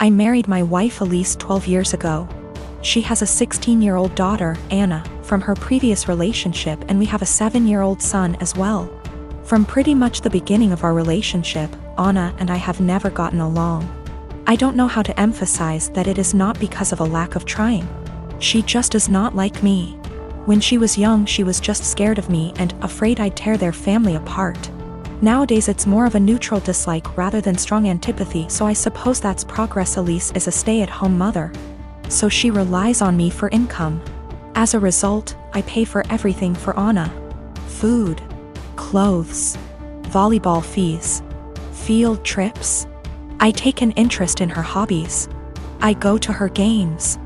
I married my wife Elise 12 years ago. She has a 16-year-old daughter, Anna, from her previous relationship, and we have a 7-year-old son as well. From pretty much the beginning of our relationship, Anna and I have never gotten along. I don't know how to emphasize that it is not because of a lack of trying. She just does not like me. When she was young, she was just scared of me and afraid I'd tear their family apart. Nowadays it's more of a neutral dislike rather than strong antipathy, so I suppose that's progress. Elise is a stay-at-home mother, so she relies on me for income. As a result, I pay for everything for Anna. Food, clothes, volleyball fees, field trips. I take an interest in her hobbies. I go to her games.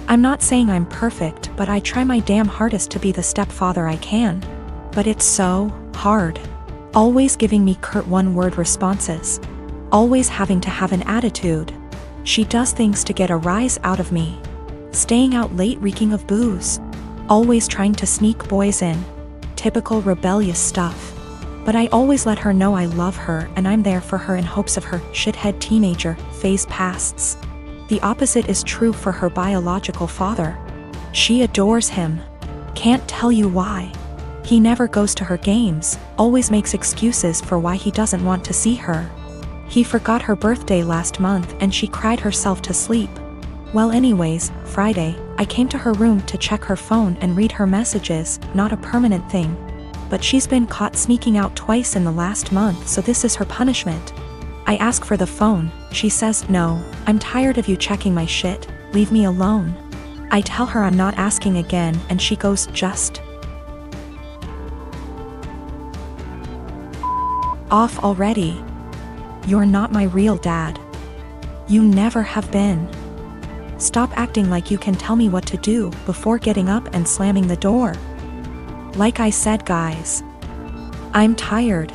I'm not saying I'm perfect, but I try my damn hardest to be the stepfather I can. But it's so hard. Always giving me curt one-word responses. Always having to have an attitude. She does things to get a rise out of me. Staying out late reeking of booze. Always trying to sneak boys in. Typical rebellious stuff. But I always let her know I love her and I'm there for her in hopes of her shithead teenager phase passes. The opposite is true for her biological father. She adores him. Can't tell you why. He never goes to her games, always makes excuses for why he doesn't want to see her. He forgot her birthday last month and she cried herself to sleep. Well, anyways, Friday, I came to her room to check her phone and read her messages, not a permanent thing. But she's been caught sneaking out twice in the last month, so this is her punishment. I ask for the phone, she says, "No, I'm tired of you checking my shit, leave me alone." I tell her I'm not asking again and she goes, "Just off already. You're not my real dad. You never have been. Stop acting like you can tell me what to do," before getting up and slamming the door. Like I said, guys, I'm tired.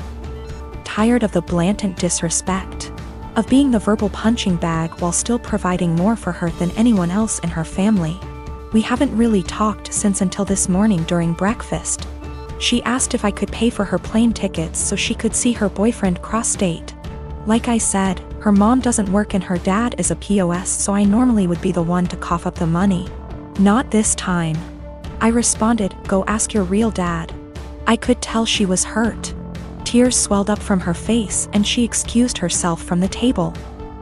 Tired of the blatant disrespect. Of being the verbal punching bag while still providing more for her than anyone else in her family. We haven't really talked since until this morning during breakfast. She asked if I could pay for her plane tickets so she could see her boyfriend cross-state. Like I said, her mom doesn't work and her dad is a POS, so I normally would be the one to cough up the money. Not this time. I responded, "Go ask your real dad." I could tell she was hurt. Tears swelled up from her face and she excused herself from the table.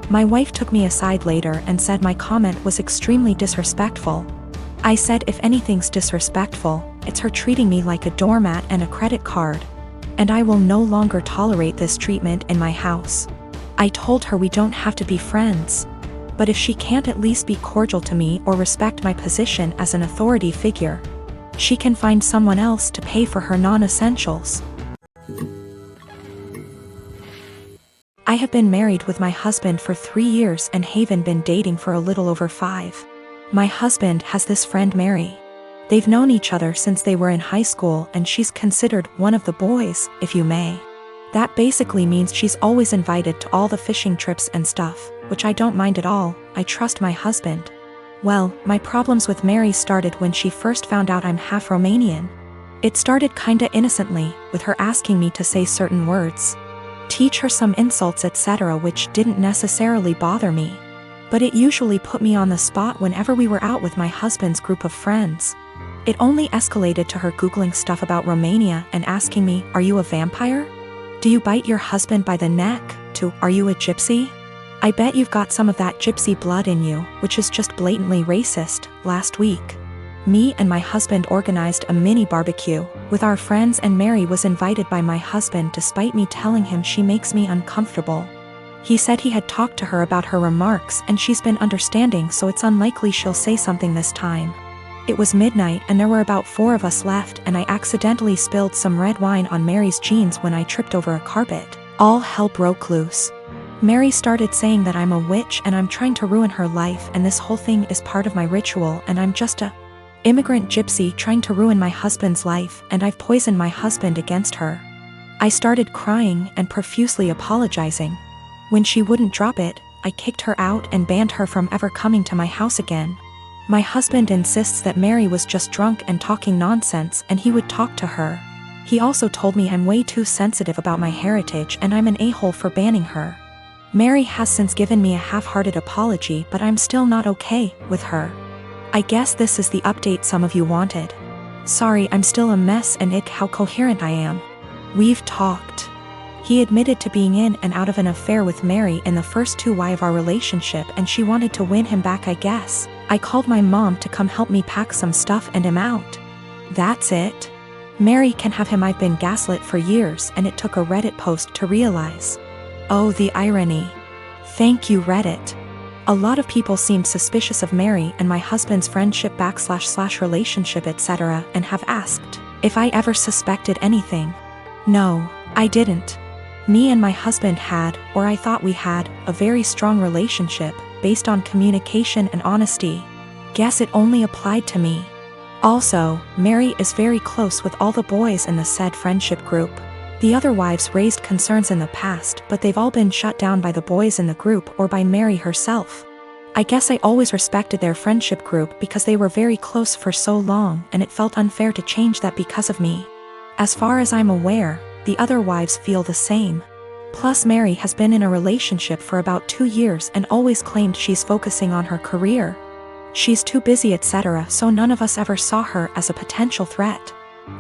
My wife took me aside later and said my comment was extremely disrespectful. I said if anything's disrespectful, it's her treating me like a doormat and a credit card. And I will no longer tolerate this treatment in my house. I told her we don't have to be friends. But if she can't at least be cordial to me or respect my position as an authority figure, she can find someone else to pay for her non-essentials. I have been married with my husband for 3 years and haven't been dating for a little over 5. My husband has this friend Mary. They've known each other since they were in high school and she's considered one of the boys, if you may. That basically means she's always invited to all the fishing trips and stuff, which I don't mind at all. I trust my husband. Well, my problems with Mary started when she first found out I'm half Romanian. It started kinda innocently, with her asking me to say certain words, teach her some insults, etc., which didn't necessarily bother me. But it usually put me on the spot whenever we were out with my husband's group of friends. It only escalated to her Googling stuff about Romania and asking me, "Are you a vampire? Do you bite your husband by the neck?" to, "Are you a gypsy? I bet you've got some of that gypsy blood in you," which is just blatantly racist. Last week, me and my husband organized a mini barbecue with our friends and Mary was invited by my husband despite me telling him she makes me uncomfortable. He said he had talked to her about her remarks and she's been understanding, so it's unlikely she'll say something this time. It was midnight and there were about 4 of us left and I accidentally spilled some red wine on Mary's jeans when I tripped over a carpet. All hell broke loose. Mary started saying that I'm a witch and I'm trying to ruin her life and this whole thing is part of my ritual and I'm just a immigrant gypsy trying to ruin my husband's life and I've poisoned my husband against her. I started crying and profusely apologizing. When she wouldn't drop it, I kicked her out and banned her from ever coming to my house again. My husband insists that Mary was just drunk and talking nonsense and he would talk to her. He also told me I'm way too sensitive about my heritage and I'm an a-hole for banning her. Mary has since given me a half-hearted apology, but I'm still not okay with her. I guess this is the update some of you wanted. Sorry, I'm still a mess and how coherent I am. We've talked. He admitted to being in and out of an affair with Mary in the first 2 years of our relationship, and she wanted to win him back, I guess. I called my mom to come help me pack some stuff and him out. That's it. Mary can have him. I've been gaslit for years, and it took a Reddit post to realize. Oh, the irony. Thank you, Reddit. A lot of people seemed suspicious of Mary and my husband's friendship / relationship, etc., and have asked if I ever suspected anything. No, I didn't. Me and my husband had, or I thought we had, a very strong relationship, based on communication and honesty. Guess it only applied to me. Also, Mary is very close with all the boys in the said friendship group. The other wives raised concerns in the past, but they've all been shut down by the boys in the group or by Mary herself. I guess I always respected their friendship group because they were very close for so long, and it felt unfair to change that because of me. As far as I'm aware, the other wives feel the same. Plus, Mary has been in a relationship for about 2 years and always claimed she's focusing on her career. She's too busy, etc., so none of us ever saw her as a potential threat.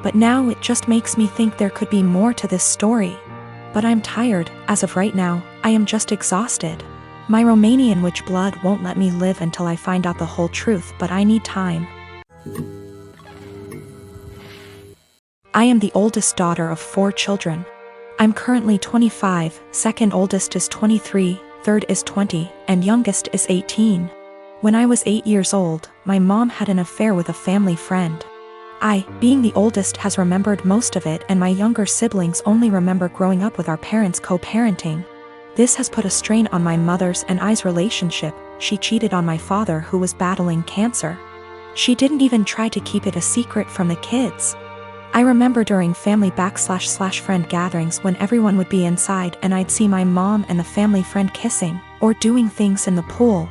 But now it just makes me think there could be more to this story. But I'm tired. As of right now, I am just exhausted. My Romanian witch blood won't let me live until I find out the whole truth, but I need time. I am the oldest daughter of 4 children. I'm currently 25, second oldest is 23, third is 20, and youngest is 18. When I was 8 years old, my mom had an affair with a family friend. I, being the oldest, has remembered most of it, and my younger siblings only remember growing up with our parents co-parenting. This has put a strain on my mother's and I's relationship. She cheated on my father, who was battling cancer. She didn't even try to keep it a secret from the kids. I remember during family / friend gatherings when everyone would be inside and I'd see my mom and the family friend kissing, or doing things in the pool.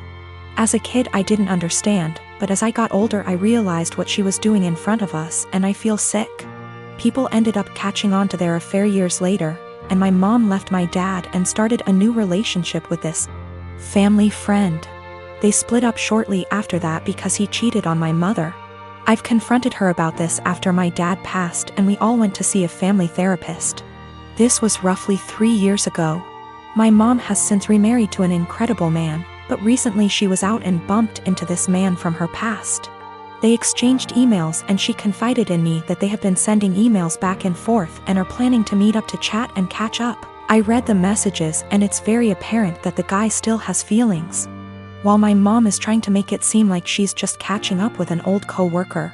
As a kid I didn't understand, but as I got older I realized what she was doing in front of us, and I feel sick. People ended up catching on to their affair years later, and my mom left my dad and started a new relationship with this family friend. They split up shortly after that because he cheated on my mother. I've confronted her about this after my dad passed, and we all went to see a family therapist. This was roughly 3 years ago. My mom has since remarried to an incredible man, but recently she was out and bumped into this man from her past. They exchanged emails, and she confided in me that they have been sending emails back and forth and are planning to meet up to chat and catch up. I read the messages, and it's very apparent that the guy still has feelings. While my mom is trying to make it seem like she's just catching up with an old co-worker.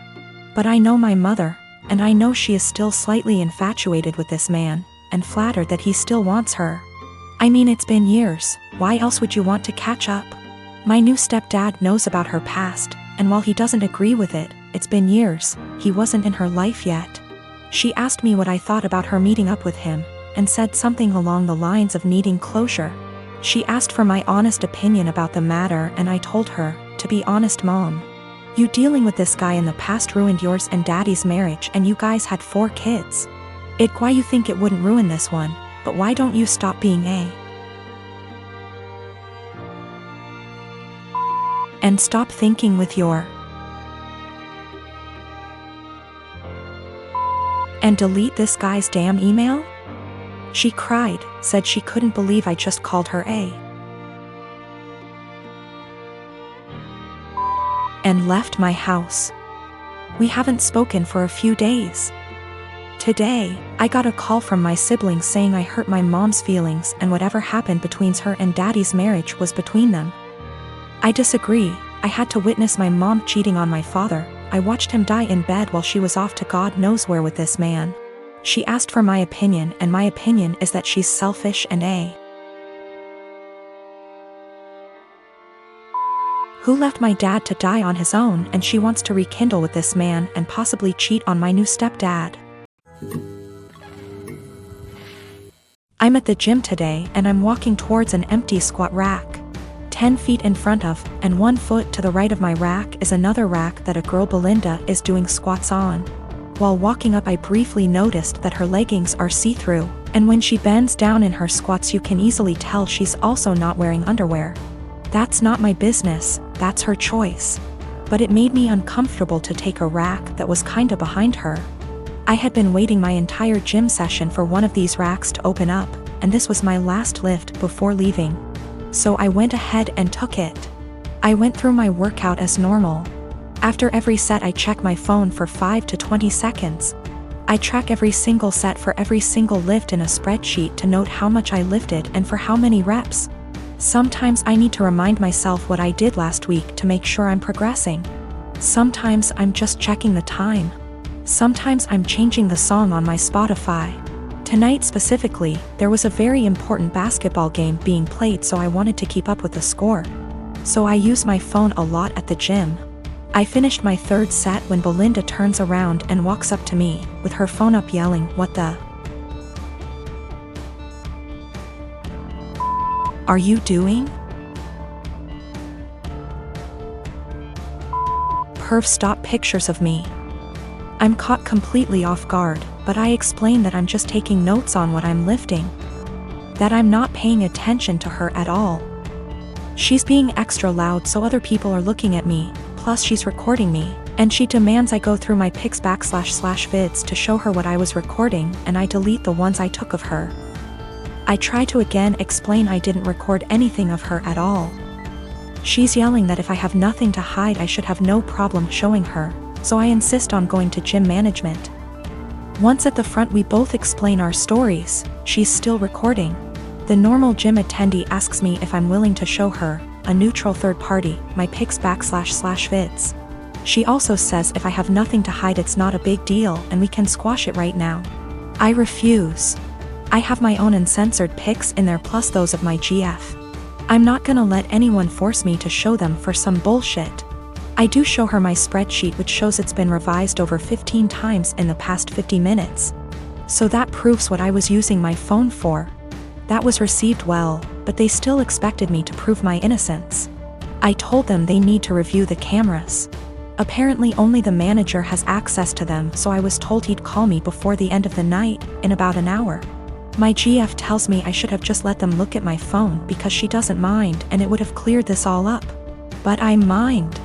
But I know my mother, and I know she is still slightly infatuated with this man, and flattered that he still wants her. I mean, it's been years, why else would you want to catch up? My new stepdad knows about her past, and while he doesn't agree with it, it's been years, he wasn't in her life yet. She asked me what I thought about her meeting up with him, and said something along the lines of needing closure. She asked for my honest opinion about the matter, and I told her, to be honest, Mom, you dealing with this guy in the past ruined yours and Daddy's marriage, and you guys had 4 kids. Why you think it wouldn't ruin this one, but why don't you stop being and stop thinking with your and delete this guy's damn email? She cried, said she couldn't believe I just called her and left my house. We haven't spoken for a few days. Today, I got a call from my siblings saying I hurt my mom's feelings and whatever happened between her and Daddy's marriage was between them. I disagree. I had to witness my mom cheating on my father. I watched him die in bed while she was off to God knows where with this man. She asked for my opinion, and my opinion is that she's selfish and who left my dad to die on his own, and she wants to rekindle with this man and possibly cheat on my new stepdad. I'm at the gym today and I'm walking towards an empty squat rack. 10 feet in front of, and 1 foot to the right of my rack is another rack that a girl Belinda is doing squats on. While walking up I briefly noticed that her leggings are see-through, And when she bends down in her squats, you can easily tell she's also not wearing underwear. That's not my business, that's her choice. But it made me uncomfortable to take a rack that was kinda behind her. I had been waiting my entire gym session for one of these racks to open up, and this was my last lift before leaving. So I went ahead and took it. I went through my workout as normal. After every set I check my phone for 5 to 20 seconds. I track every single set for every single lift in a spreadsheet to note how much I lifted and for how many reps. Sometimes I need to remind myself what I did last week to make sure I'm progressing. Sometimes I'm just checking the time. Sometimes I'm changing the song on my Spotify. Tonight specifically, there was a very important basketball game being played, so I wanted to keep up with the score. So I use my phone a lot at the gym. I finished my third set when Belinda turns around and walks up to me, with her phone up yelling, "What the are you doing?" Perv stop pictures of me. I'm caught completely off guard, but I explain that I'm just taking notes on what I'm lifting. That I'm not paying attention to her at all. She's being extra loud so other people are looking at me, plus she's recording me, and she demands I go through my pics /vids to show her what I was recording, and I delete the ones I took of her. I try to again explain I didn't record anything of her at all. She's yelling that if I have nothing to hide I should have no problem showing her, so I insist on going to gym management. Once at the front we both explain our stories. She's still recording. The normal gym attendee asks me if I'm willing to show her, a neutral third party, my pics /vids. She also says if I have nothing to hide it's not a big deal and we can squash it right now. I refuse. I have my own uncensored pics in there plus those of my GF. I'm not gonna let anyone force me to show them for some bullshit. I do show her my spreadsheet which shows it's been revised over 15 times in the past 50 minutes. So that proves what I was using my phone for. That was received well, but they still expected me to prove my innocence. I told them they need to review the cameras. Apparently only the manager has access to them, so I was told he'd call me before the end of the night, in about an hour. My GF tells me I should have just let them look at my phone because she doesn't mind and it would have cleared this all up. But I mind.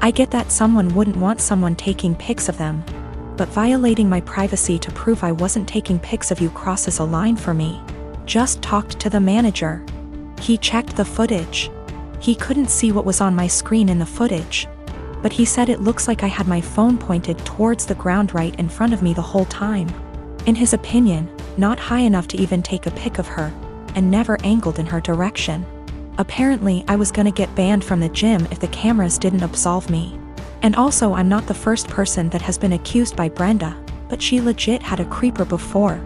I get that someone wouldn't want someone taking pics of them. But violating my privacy to prove I wasn't taking pics of you crosses a line for me. Just talked to the manager. He checked the footage. He couldn't see what was on my screen in the footage. But he said it looks like I had my phone pointed towards the ground right in front of me the whole time. In his opinion, not high enough to even take a pic of her, and never angled in her direction. Apparently I was gonna get banned from the gym if the cameras didn't absolve me. And also I'm not the first person that has been accused by Brenda, but she legit had a creeper before.